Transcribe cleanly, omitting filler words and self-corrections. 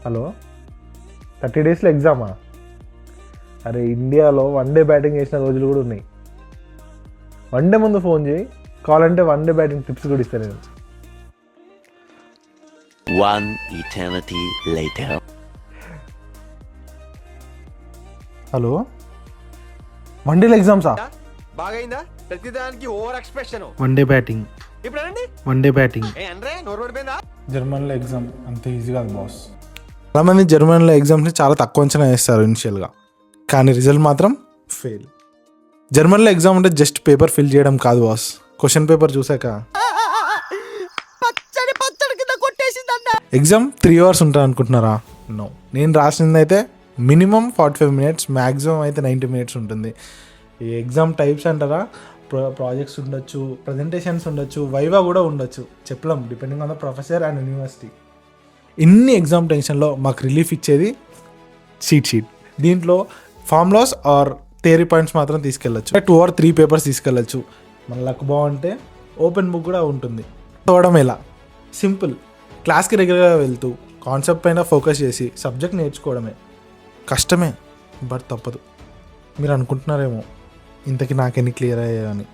Hello 30 డేస్లో ఎగ్జామా? అరే ఇండియాలో వన్డే బ్యాటింగ్ చేసిన రోజులు కూడా ఉన్నాయి. వన్డే ముందు ఫోన్ చేయి, కావాలంటే వన్డే బ్యాటింగ్ టిప్స్ కూడా ఇస్తాను నేను. One eternity later. హలో, వన్డేలో ఎగ్జామ్సా? బాగైందా? ప్రతిదానికి ఓవర్ ఎక్స్ప్రెషన్. వన్డే బ్యాటింగ్, ఇప్పుడు అనండి. One day batting. అంటే నోరు పడిపోయిందా? జర్మన్లో ఎగ్జామ్ అంత ఈజీ కాదు బాస్. చాలామంది జర్మన్లో ఎగ్జామ్స్ని చాలా తక్కువ అంచనా వేస్తారు ఇనిషియల్గా, కానీ రిజల్ట్ మాత్రం ఫెయిల్. జర్మన్లో ఎగ్జామ్ అంటే జస్ట్ పేపర్ ఫిల్ చేయడం కాదు బాస్. క్వశ్చన్ పేపర్ చూసాక ఎగ్జామ్ 3 hours ఉంటుంది అనుకుంటున్నారా? నో, నేను రాసింది అయితే మినిమం 45 minutes, మ్యాక్సిమం అయితే 90 minutes ఉంటుంది. ఈ ఎగ్జామ్ టైప్స్ అంటారా, ప్రాజెక్ట్స్ ఉండొచ్చు, ప్రజెంటేషన్స్ ఉండొచ్చు, వైవా కూడా ఉండొచ్చు, చెప్పలేం, depending on the professor and university. ఇన్ని ఎగ్జామ్ టెన్షన్లో మాకు రిలీఫ్ ఇచ్చేది షీట్. దీంట్లో ఫార్ములాస్ ఆర్ థియరీ పాయింట్స్ మాత్రం తీసుకెళ్ళచ్చు. 2 or 3 పేపర్స్ తీసుకెళ్ళచ్చు. మన లక్ బాగుంటే ఓపెన్ బుక్ కూడా ఉంటుంది. చదవడం ఎలా? సింపుల్. క్లాస్కి రెగ్యులర్గా వెళ్తూ కాన్సెప్ట్ పైన ఫోకస్ చేసి సబ్జెక్ట్ నేర్చుకోవడమే. కష్టమే, బట్ తప్పదు. మీరు అనుకుంటున్నారేమో ఇంతకీ నాకెన్ని క్లియర్ అయ్యాయని.